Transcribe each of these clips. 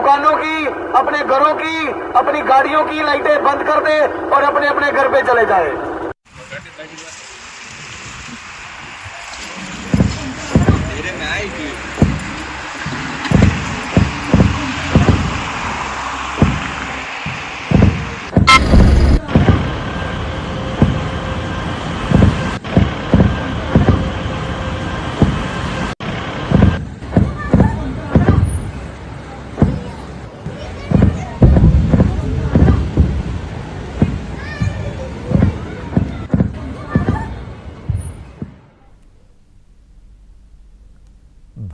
दुकानों की, अपने घरों की, अपनी गाड़ियों की लाइटें बंद कर दे और अपने अपने घर पे चले जाए।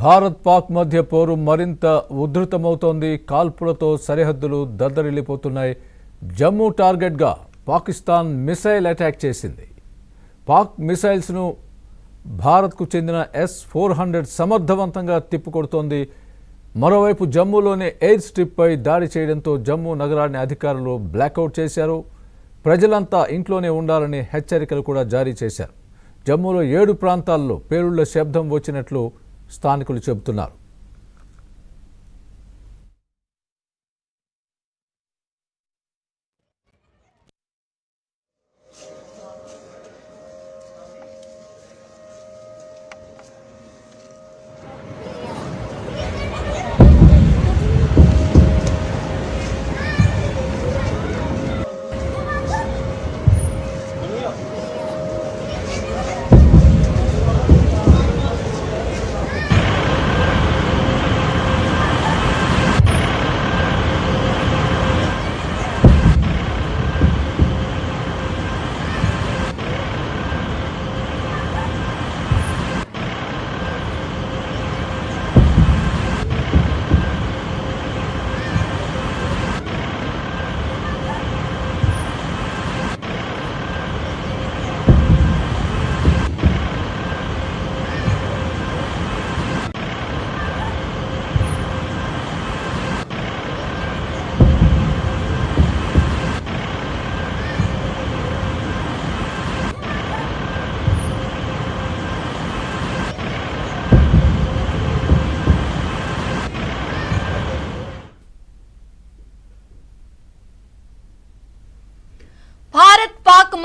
భారత్ పాక్ మధ్య పోరు మరింత ఉధృతమవుతోంది. కాల్పులతో సరిహద్దులు దద్దరిల్లిపోతున్నాయి. జమ్మూ టార్గెట్గా పాకిస్తాన్ మిసైల్ అటాక్ చేసింది. పాక్ మిసైల్స్ను భారత్కు చెందిన S-400 సమర్థవంతంగా తిప్పికొడుతోంది. మరోవైపు జమ్మూలోని ఎయిర్ స్ట్రిప్పై దాడి చేయడంతో జమ్మూ నగరాన్ని అధికారులు బ్లాకౌట్ చేశారు. ప్రజలంతా ఇంట్లోనే ఉండాలని హెచ్చరికలు కూడా జారీ చేశారు. జమ్మూలో 7 ప్రాంతాల్లో పేలుళ్ల శబ్దం వచ్చినట్లు స్థానికులు చెబుతున్నారు.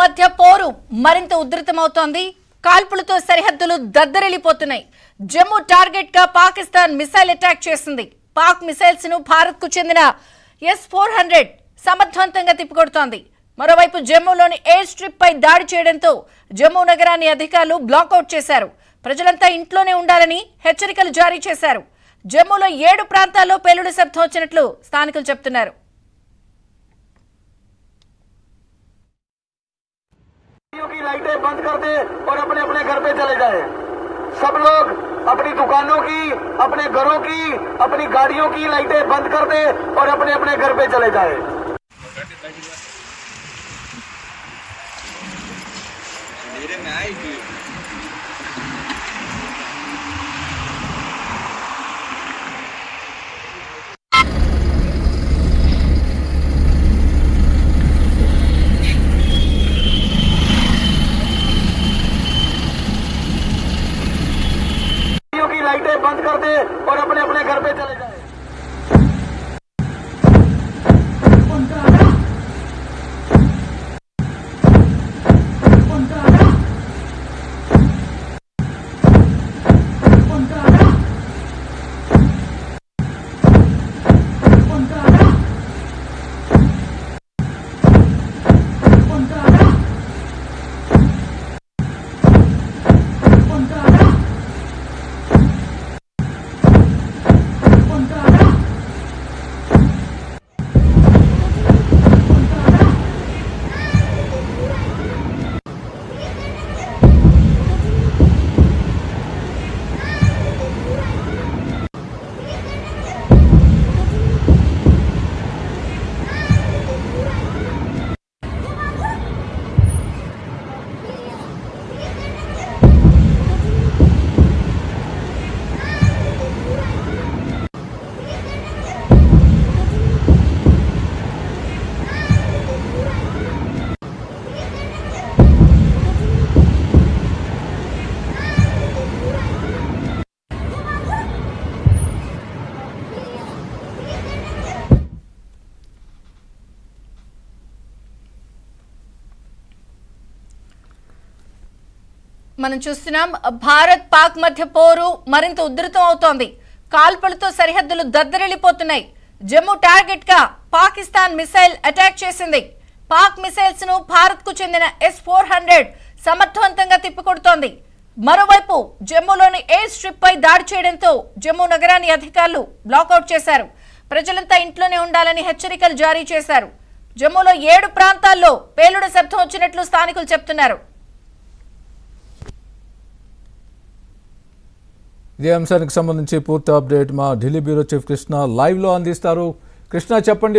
మధ్య పోరు మరింత ఉధృతమవుతోంది. కాల్పులతో సరిహద్దులు దద్దరిల్లిపోతున్నాయి. జమ్మూ టార్గెట్ గా పాకిస్తాన్ మిసైల్ అటాక్ చేసింది. పాక్ మిసైల్స్ ను భారత్ కు చెందిన S-400 సమర్థవంతంగా తిప్పికొడుతోంది. మరోవైపు జమ్మూలోని ఎయిర్ స్ట్రిప్ పై దాడి చేయడంతో జమ్మూ నగరాన్ని అధికారులు బ్లాకౌట్ చేశారు. ప్రజలంతా ఇంట్లోనే ఉండాలని హెచ్చరికలు జారీ చేశారు. జమ్మూలో 7 ప్రాంతాల్లో పేలుడు శబ్దం వచ్చినట్లు స్థానికులు చెబుతున్నారు. की लाइटें बंद कर दे और अपने अपने घर पे चले जाए। सब लोग अपनी दुकानों की, अपने घरों की, अपनी गाड़ियों की लाइटें बंद कर दे और अपने अपने घर पे चले जाए। लाइटें बंद कर दे और अपने अपने घर पे चले जाए। మనం చూస్తున్నాం భారత్ పాక్ మధ్య పోరు మరింత ఉధృతం అవుతోంది. కాల్పులతో సరిహద్దులు దద్దరిల్లిపోతున్నాయి. జమ్మూ టార్గెట్ గా పాకిస్తాన్ మిసైల్ అటాక్ చేసింది. పాక్ మిసైల్స్ ను భారత్ కు చెందిన S-400 సమర్థవంతంగా తిప్పికొడుతోంది. మరోవైపు జమ్మూలోని ఎయిర్ స్ట్రిప్ పై దాడి చేయడంతో జమ్మూ నగరాన్ని అధికారులు బ్లాకౌట్ చేశారు. ప్రజలంతా ఇంట్లోనే ఉండాలని హెచ్చరికలు జారీ చేశారు. జమ్మూలో 7 ప్రాంతాల్లో పేలుడు శబ్దం వచ్చినట్లు స్థానికులు చెప్తున్నారు. ఇదే అంశానికి సంబంధించి పూర్తి అప్డేట్ మా Delhi bureau chief Krishna live లో అందిస్తారు. కృష్ణ చెప్పండి.